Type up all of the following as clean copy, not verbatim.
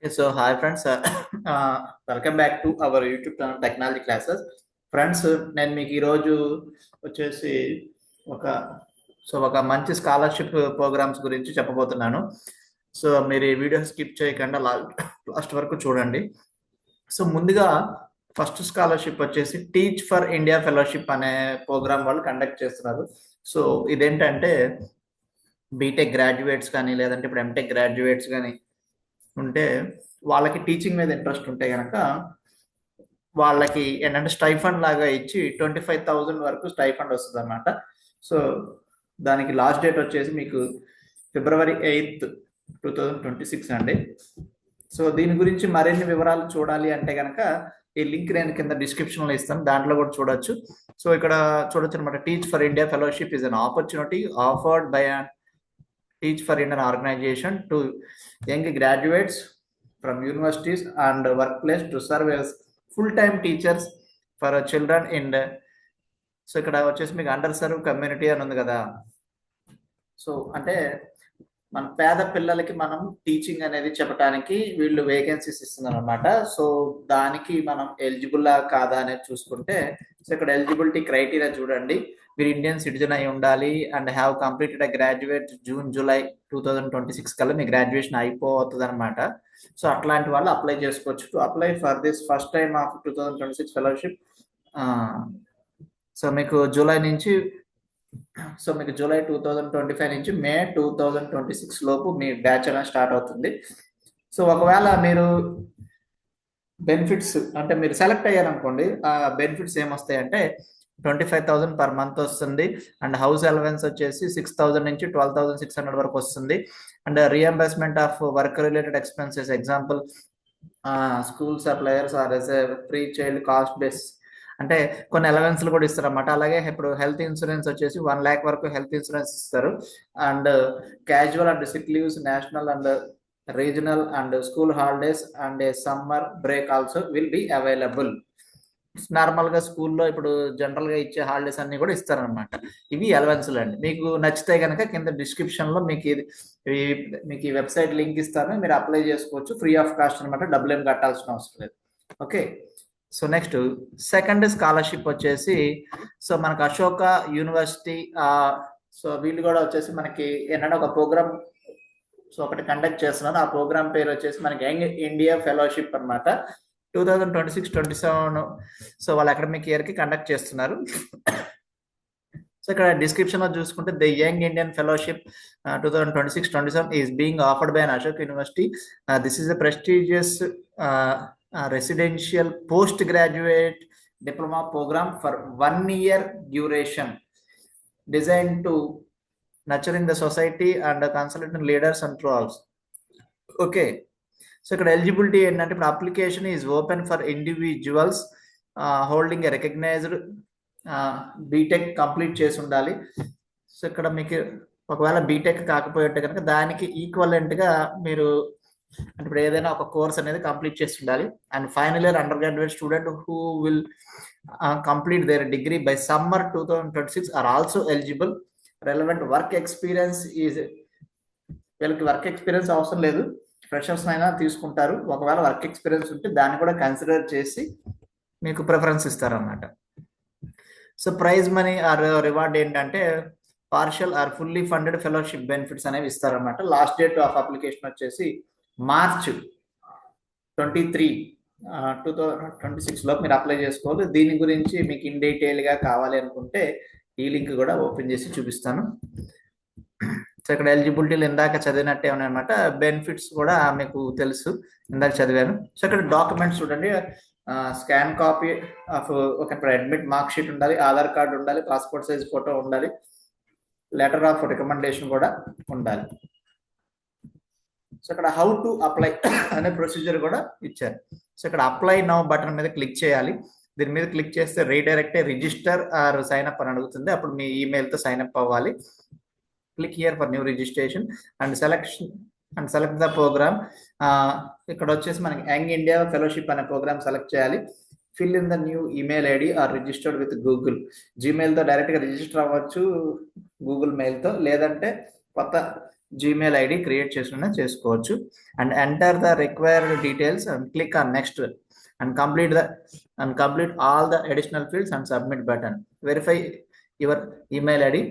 So hi friends, welcome back to our YouTube channel Technology Classes. Friends నేను మీకు ఈరోజు వచ్చేసి ఒక ఒక మంచి స్కాలర్షిప్ ప్రోగ్రామ్స్ గురించి చెప్పబోతున్నాను. సో మీరు ఈ వీడియో స్కిప్ చేయకుండా లాస్ట్ వరకు చూడండి. సో ముందుగా ఫస్ట్ స్కాలర్షిప్ వచ్చేసి టీచ్ ఫర్ ఇండియా ఫెలోషిప్ అనే ప్రోగ్రామ్ వాళ్ళు కండక్ట్ చేస్తున్నారు. సో ఇదేంటంటే బీటెక్ గ్రాడ్యుయేట్స్ కానీ లేదంటే ఇప్పుడు ఎంటెక్ గ్రాడ్యుయేట్స్ కానీ ఉంటే వాళ్ళకి టీచింగ్ మీద ఇంట్రెస్ట్ ఉంటే కనుక వాళ్ళకి ఏంటంటే స్టైఫండ్ లాగా ఇచ్చి 25,000 వరకు స్టైఫండ్ వస్తుంది అనమాట. సో దానికి లాస్ట్ డేట్ వచ్చేసి మీకు February 8th 2026 అండి. సో దీని గురించి మరిన్ని వివరాలు చూడాలి అంటే కనుక ఈ లింక్ నేను కింద డిస్క్రిప్షన్లో ఇస్తాను, దాంట్లో కూడా చూడొచ్చు. సో ఇక్కడ చూడొచ్చు అనమాట. Teach for India fellowship is an opportunity afforded by an teach for Indian organisation to young graduates from universities and workplace to serve as full-time teachers for children in so ఇక్కడ వచ్చేసి మీకు under serve community అని ఉంది కదా. So అంటే మన పేద పిల్లలకి మనం టీచింగ్ అనేది చెప్పడానికి వీళ్ళు వేకెన్సీస్ ఇస్తున్నారు అనమాట. సో దానికి మనం ఎలిజిబుల్లా కాదా అనేది చూసుకుంటే, సో ఇక్కడ ఎలిజిబిలిటీ క్రైటీరియా చూడండి. మీరు ఇండియన్ సిటిజన్ అయి ఉండాలి and have completed graduate July 2026 కల్లా మీ గ్రాడ్యుయేషన్ అయిపోతుంది అనమాట. సో అట్లాంటి వాళ్ళు అప్లై చేసుకోవచ్చు. To apply for this first time of 2026 fellowship. So మీకు జూలై 2025 నుంచి మే 2026 లోపు మీ బ్యాచ్ అనేది స్టార్ట్ అవుతుంది. సో ఒకవేళ మీరు బెనిఫిట్స్ అంటే మీరు సెలెక్ట్ అయ్యారనుకోండి, ఆ బెనిఫిట్స్ ఏమొస్తాయంటే 25,000 పర్ మంత్ వస్తుంది. అండ్ హౌస్ అలవెన్స్ వచ్చేసి 6,000 నుంచి 12,600 వరకు వస్తుంది. And reimbursement of work related expenses, example school suppliers or as free child cost base అంటే కొన్ని అలవెన్స్లు కూడా ఇస్తారు అన్నమాట. అలాగే ఇప్పుడు హెల్త్ ఇన్సూరెన్స్ వచ్చేసి 1 lakh వరకు హెల్త్ ఇన్సూరెన్స్ ఇస్తారు. And casual and sick leaves, national and regional and school holidays and a summer break also will be available. నార్మల్గా స్కూల్లో ఇప్పుడు జనరల్గా ఇచ్చే హాలిడేస్ అన్ని కూడా ఇస్తారనమాట. ఇవి అలవెన్స్లు అండి. మీకు నచ్చితే కనుక కింద డిస్క్రిప్షన్లో మీకు ఈ వెబ్సైట్ లింక్ ఇస్తాను, మీరు అప్లై చేసుకోవచ్చు. ఫ్రీ ఆఫ్ కాస్ట్ అనమాట, డబ్బులు ఏం కట్టాల్సిన అవసరం లేదు. Okay. So next second scholarship వచ్చేసి సో మనకు అశోక యూనివర్సిటీ, సో వీళ్ళు కూడా వచ్చేసి మనకి ఏంటంటే ఒక ప్రోగ్రామ్ ఒకటి కండక్ట్ చేస్తున్నారు. ఆ ప్రోగ్రామ్ పేరు వచ్చేసి మనకి యంగ్ ఇండియా ఫెలోషిప్ అనమాట. 2026-27 సో వాళ్ళ అకాడమిక్ ఇయర్కి కండక్ట్ చేస్తున్నారు. సో ఇక్కడ డిస్క్రిప్షన్లో చూసుకుంటే the young Indian fellowship 2026-27 is being offered by an Ashok university. This is a prestigious residential postgraduate diploma program for 1 year duration designed to nurturing the society and consultant leaders and trolls. Okay. So ఇక్కడ eligibility ఏంటంటే ఇప్పుడు application is open for individuals holding a recognized BTech complete చేసి ఉండాలి. So ఇక్కడ మీకు ఒకవేళ BTech కాకపోతే కనుక దానికి ఈక్వలెంట్గా మీరు అంటే ఇప్పుడు ఏదైనా ఒక కోర్స్ అనేది కంప్లీట్ చేసి ఉండాలి. And final year under graduate student who will complete their degree by summer 2026 are also eligible. Relevant work experience is, వీళ్ళకి వర్క్ ఎక్స్పీరియన్స్ అవసరం లేదు, ఫ్రెషర్స్ అయినా తీసుకుంటారు. ఒకవేళ వర్క్ ఎక్స్పీరియన్స్ ఉంటే దాన్ని కూడా కన్సిడర్ చేసి మీకు ప్రిఫరెన్స్ ఇస్తారన్నమాట. So prize money or reward ఏంటంటే partial or fully funded fellowship benefits అనేవి ఇస్తారన్నమాట. లాస్ట్ డేట్ ఆఫ్ అప్లికేషన్ వచ్చేసి మార్చ్ 23, 2026 లో మీరు అప్లై చేసుకోవాలి. దీని గురించి మీకు ఇన్ డీటెయిల్గా కావాలి అనుకుంటే ఈ లింక్ కూడా ఓపెన్ చేసి చూపిస్తాను. సో ఇక్కడ ఎలిజిబిలిటీలు ఇందాక చదివినట్టే ఉన్నాయన్నమాట. బెనిఫిట్స్ కూడా మీకు తెలుసు, ఇందాక చదివాను. సో ఇక్కడ డాక్యుమెంట్స్ చూడండి. స్కాన్ కాపీ ఆఫ్ ఒక అడ్మిట్ మార్క్ షీట్ ఉండాలి, ఆధార్ కార్డు ఉండాలి, పాస్పోర్ట్ సైజ్ ఫోటో ఉండాలి, లెటర్ ఆఫ్ రికమెండేషన్ కూడా ఉండాలి. సో ఇక్కడ హౌ టు అప్లై అనే ప్రొసీజర్ కూడా ఇచ్చారు. సో ఇక్కడ అప్లై నౌ బటన్ మీద క్లిక్ చేయాలి. దీని మీద క్లిక్ చేస్తే redirect register or sign up అని అడుగుతుంది. అప్పుడు మీ ఈమెయిల్తో సైన్ అప్ అవ్వాలి. Click here for new registration and select the program. ఇక్కడ వచ్చేసి మనకి యంగ్ ఇండియా ఫెలోషిప్ అనే ప్రోగ్రామ్ సెలెక్ట్ చేయాలి. Fill in the new email ID or registered with Google. జీమెయిల్తో డైరెక్ట్గా రిజిస్టర్ అవ్వచ్చు, గూగుల్ మెయిల్తో, లేదంటే కొత్త జీమెయిల్ ఐడి క్రియేట్ చేసుకున్నా చేసుకోవచ్చు. And enter the required details and click on next and complete all the additional fields and submit button. Verify your email ID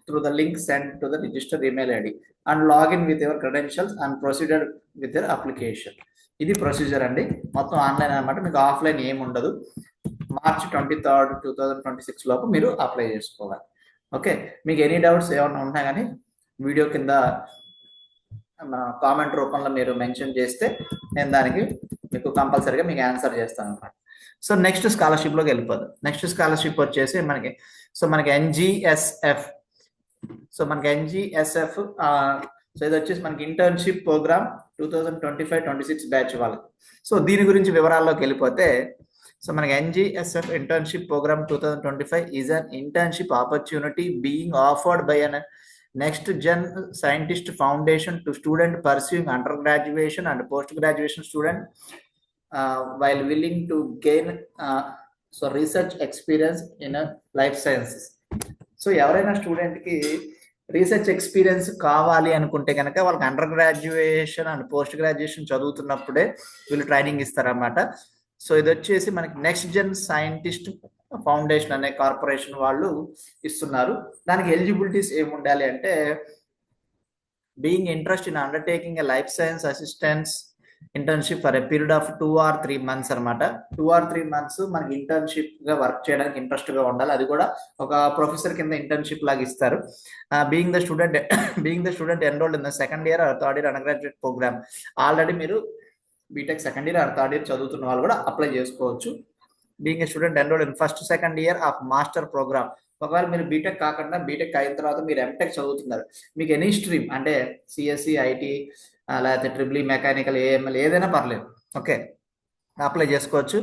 through the link sent to the registered email ID and log in with your credentials and proceed with your application. ఇది procedure అండి, మొత్తం online అనమాట. మీకు offline ఏమి ఉండదు. March 23, 2026 లోపు మీరు apply చేసుకోవాలి. ఓకే, మీకు ఎనీ డౌట్స్ ఏమైనా ఉన్నా కానీ వీడియో కింద కామెంట్ రూపంలో మీరు మెన్షన్ చేస్తే నేను దానికి మీకు కంపల్సరీగా మీకు ఆన్సర్ చేస్తాను అనమాట. సో నెక్స్ట్ స్కాలర్షిప్లోకి వెళ్ళిపోదాం. నెక్స్ట్ స్కాలర్షిప్ వచ్చేసి మనకి ఎన్జిఎస్ఎఫ్. సో మనకి ఎన్జిఎస్ఎఫ్ సో ఇది వచ్చేసి మనకి ఇంటర్న్షిప్ ప్రోగ్రామ్ 2025-26 బ్యాచ్ వాళ్ళకి. సో దీని గురించి వివరాల్లోకి వెళ్ళిపోతే, సో మనకి NGSF internship programme 2025 is an internship opportunity being offered by an next gen scientist foundation to student pursuing under graduation and post graduation student while willing to gain so research experience in life sciences. So ఎవరైనా స్టూడెంట్కి research experience కావాలి అనుకుంటే కనుక వాళ్ళకి under graduation and post graduation చదువుతున్నప్పుడే వీళ్ళు training ఇస్తారన్నమాట. So ఇది వచ్చేసి మనకి నెక్స్ట్ జన్ సైంటిస్ట్ ఫౌండేషన్ అనే కార్పొరేషన్ వాళ్ళు ఇస్తున్నారు. దానికి ఎలిజిబిలిటీస్ ఏమి ఉండాలి అంటే, being interest in undertaking a life science assistance internship for a period of 2 or 3 months అనమాట. 2 or 3 months మనకి ఇంటర్న్షిప్ గా వర్క్ చేయడానికి ఇంట్రెస్ట్ గా ఉండాలి. అది కూడా ఒక ప్రొఫెసర్ కింద ఇంటర్న్షిప్ లాగా ఇస్తారు. Being the student enrolled in the second year or third year under graduate programme. Already మీరు B Tech second year or third year చదువుతున్న వాళ్ళు కూడా అప్లై చేసుకోవచ్చు. Being a student enrolled in first second year of master programme. ఒకవేళ మీరు BTech కాకుండా BTech అయిన తర్వాత మీరు ఎంటెక్ చదువుతున్నారు, మీకు ఎనీ స్ట్రీమ్ అంటే సిఎస్సి, ఐటీ, లేకపోతే ట్రిపుల్ మెకానికల్, ఏఎంఎల్ ఏదైనా పర్లేదు, ఓకే, అప్లై చేసుకోవచ్చు.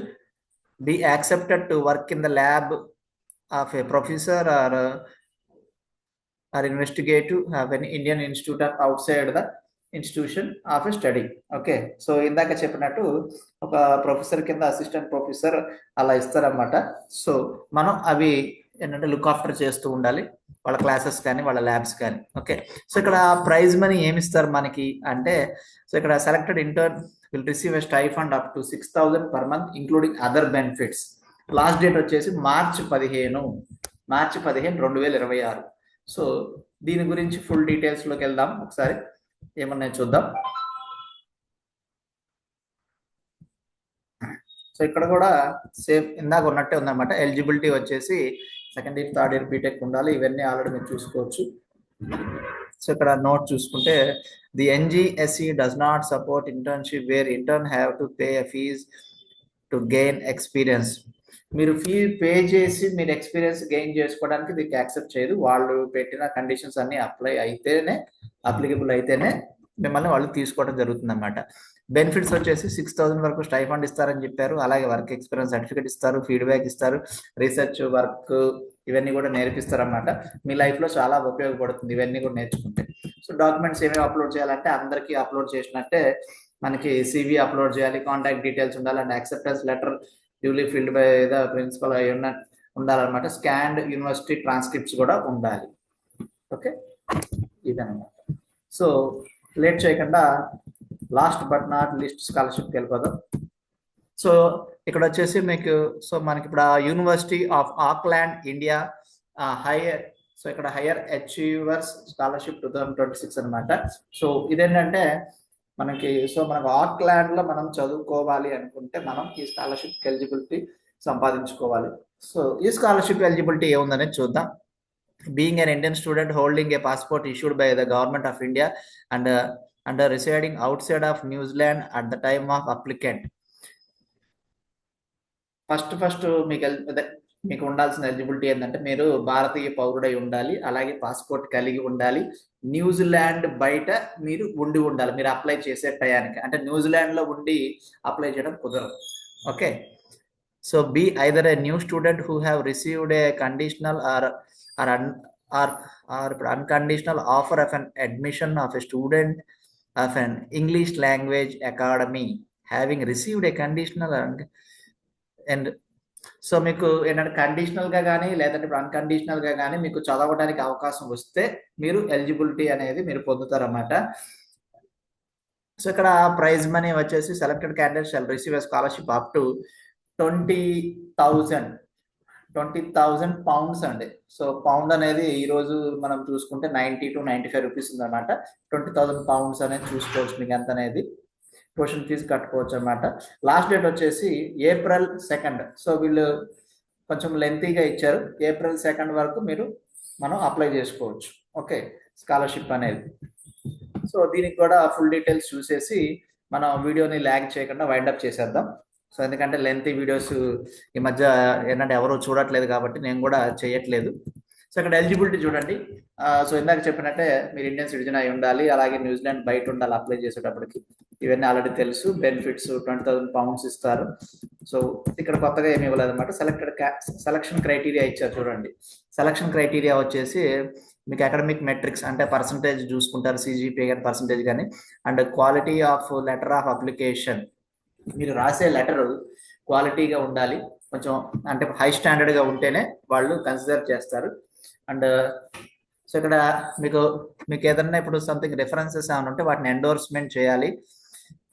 Be accepted to work in the lab of a professor or investigative of an Indian institute of outside the institution of a study. Okay, so ఇందాక చెప్పినట్టు ఒక professor కింద assistant professor అలా ఇస్తారన్నమాట. So మనం అవి ఏంటంటే look after చేస్తూ ఉండాలి, వాళ్ళ క్లాసెస్ కానీ వాళ్ళ ల్యాబ్స్ కానీ. ఓకే, సో ఇక్కడ ప్రైజ్ మనీ ఏమి ఇస్తారు మనకి అంటే, సో ఇక్కడ selected intern will receive a stipend up to 6,000 per month including other benefits. Last date వచ్చేసి మార్చి 15, 2026. సో దీని గురించి ఫుల్ డీటెయిల్స్లోకి వెళ్దాం. ఒకసారి ఏమన్నా చూద్దాం. సో ఇక్కడ కూడా సేమ్ ఇందాక ఉన్నట్టే ఉందన్నమాట. ఎలిజిబిలిటీ వచ్చేసి second year, third year B Tech ఉండాలి. ఇవన్నీ ఆల్రెడీ మీరు చూసుకోవచ్చు. సో ఇక్కడ నోట్ చూసుకుంటే, the NGSC does not support internship where intern have to pay a fees to gain experience. మీరు ఫీ పే చేసి మీరు ఎక్స్పీరియన్స్ గెయిన్ చేసుకోవడానికి దీనికి యాక్సెప్ట్ చేయదు. వాళ్ళు పెట్టిన కండిషన్స్ అన్ని అప్లికబుల్ అయితేనే మిమ్మల్ని వాళ్ళు తీసుకోవడం జరుగుతుంది అన్నమాట. బెనిఫిట్స్ వచ్చేసి 6,000 వరకు స్టైఫండ్ ఇస్తారని చెప్పారు. అలాగే వర్క్ ఎక్స్పీరియన్స్ సర్టిఫికేట్ ఇస్తారు, ఫీడ్బ్యాక్ ఇస్తారు, రీసెర్చ్ వర్క్ ఇవన్నీ కూడా నేర్పిస్తారు అన్నమాట. మీ లైఫ్లో చాలా ఉపయోగపడుతుంది ఇవన్నీ కూడా నేర్చుకుంటే. సో డాక్యుమెంట్స్ ఏమేమి అప్లోడ్ చేయాలంటే, అందరికీ అప్లోడ్ చేసినట్టే మనకి CV అప్లోడ్ చేయాలి, కాంటాక్ట్ డీటెయిల్స్ ఉండాలి, and acceptance letter duly filled by the principal అయి ఉండాలన్నమాట. స్కాన్డ్ యూనివర్సిటీ ట్రాన్స్క్రిప్ట్స్ కూడా ఉండాలి. ఓకే, ఇదన్నమాట. సో లేట్ చేయకుండా లాస్ట్ బట్ నాట్ లీస్ట్ స్కాలర్షిప్కి వెళ్ళిపోదాం. సో ఇక్కడ వచ్చేసి మీకు, సో మనకి ఇప్పుడు university of Auckland India higher achievers scholarship 2026 అనమాట. సో ఇదేంటంటే మనకి ఆక్లాండ్ లో మనం చదువుకోవాలి అనుకుంటే మనం ఈ స్కాలర్షిప్ ఎలిజిబిలిటీ సంపాదించుకోవాలి. సో ఈ స్కాలర్షిప్ ఎలిజిబిలిటీ ఏముందనేది చూద్దాం. Being an Indian student holding a passport issued by the government of India and residing outside of New Zealand at the time of applicant. First మీకు ఉండాల్సిన ఎలిజిబిలిటీ ఏంటంటే, మీరు భారతీయ పౌరుడై ఉండాలి, అలాగే passport కలిగి ఉండాలి, న్యూజిలాండ్ బయట మీరు ఉండాలి. మీరు అప్లై చేసే టయానికి, అంటే న్యూజిలాండ్ లో ఉండి అప్లై చేయడం కుదరదు. Okay, so be either a new student who have received a conditional or unconditional offer of an admission of a student of an English language academy having received a conditional and so మీకు ఏంటంటే కండిషనల్గా కానీ లేదంటే ఇప్పుడు అన్కండిషనల్గా కానీ మీకు చదవడానికి అవకాశం వస్తే మీరు ఎలిజిబిలిటీ అనేది మీరు పొందుతారన్నమాట. సో ఇక్కడ ప్రైజ్ మనీ వచ్చేసి selected candidate shall receive a scholarship up to 20,000 pounds అండి. సో పౌండ్ అనేది ఈ రోజు మనం చూసుకుంటే 90 to 95 రూపీస్ ఉందన్నమాట. 20,000 పౌండ్స్ అనేది చూసుకోవచ్చు మీకు ఎంత అనేది. ట్యూషన్ ఫీజు కట్టుకోవచ్చు అనమాట. లాస్ట్ డేట్ వచ్చేసి April 2nd. సో వీళ్ళు కొంచెం లెంతీగా ఇచ్చారు. April 2nd వరకు మనం అప్లై చేసుకోవచ్చు. ఓకే, స్కాలర్షిప్ అనేది. సో దీనికి కూడా ఫుల్ డీటెయిల్స్ చూసేసి మనం వీడియోని ల్యాగ్ చేయకుండా వైండప్ చేసేద్దాం. సో ఎందుకంటే లెంతీ వీడియోస్ ఈ మధ్య ఏంటంటే ఎవరు చూడట్లేదు కాబట్టి నేను కూడా చేయట్లేదు. సో ఇక్కడ ఎలిజిబిలిటీ చూడండి. సో ఇందాక చెప్పినట్టే మీరు ఇండియన్ సిటిజన్ అయి ఉండాలి, అలాగే న్యూజిలాండ్ బయట ఉండాలి అప్లై చేసేటప్పటికి. ఇవన్నీ ఆల్రెడీ తెలుసు. బెనిఫిట్స్ 20,000 పౌండ్స్ ఇస్తారు. సో ఇక్కడ కొత్తగా ఏమి ఇవ్వలేదు అనమాట. సెలక్షన్ క్రైటీరియా ఇచ్చారు చూడండి. సెలక్షన్ క్రైటీరియా వచ్చేసి మీకు అకాడమిక్ మెట్రిక్స్ అంటే పర్సంటేజ్ చూసుకుంటారు, సిజిపిఏ కానీ పర్సంటేజ్ కానీ, and quality of letter of application. మీరు రాసే లెటర్ క్వాలిటీగా ఉండాలి, కొంచెం అంటే హై స్టాండర్డ్గా ఉంటేనే వాళ్ళు కన్సిడర్ చేస్తారు. అండ్ సో ఇక్కడ మీకు ఏదన్నా ఇప్పుడు సంథింగ్ రెఫరెన్సెస్ ఏమైనా ఉంటే వాటిని ఎండోర్స్మెంట్ చేయాలి.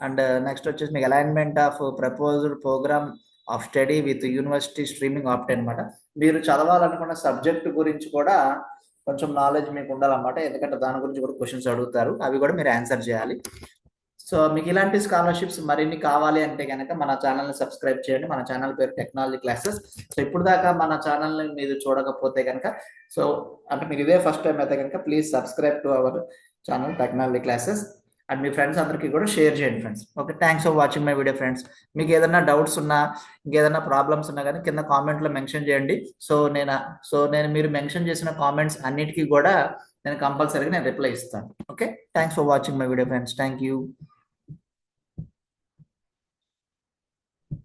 అండ్ నెక్స్ట్ వచ్చేసి మీకు alignment of proposed program of study with university streaming opt అనమాట. మీరు చదవాలనుకున్న సబ్జెక్ట్ గురించి కూడా కొంచెం నాలెడ్జ్ మీకు ఉండాలన్నమాట. ఎందుకంటే దాని గురించి కూడా క్వశ్చన్స్ అడుగుతారు, అవి కూడా మీరు ఆన్సర్ చేయాలి. సో మీకు ఇలాంటి స్కాలర్షిప్స్ మరిన్ని కావాలి అంటే కనుక మన ఛానల్ని సబ్స్క్రైబ్ చేయండి. మన ఛానల్ పేరు టెక్నాలజీ క్లాసెస్. సో ఇప్పుడు దాకా మన ఛానల్ని మీరు చూడకపోతే కనుక, సో అంటే మీరు ఇదే ఫస్ట్ టైం అయితే కనుక please subscribe to our channel technology classes. And me friends అందరికీ కూడా షేర్ చేయండి friends. Okay, thanks for watching my video friends. మీకు ఏదైనా డౌట్స్ ఉన్నా, ఇంకేదైనా ప్రాబ్లమ్స్ ఉన్నా కానీ కింద కామెంట్లో మెన్షన్ చేయండి. సో నేను మీరు మెన్షన్ చేసిన కామెంట్స్ అన్నిటికీ కూడా నేను కంపల్సరీగా రిప్లై ఇస్తాను. Okay, thanks for watching my video friends. Thank you.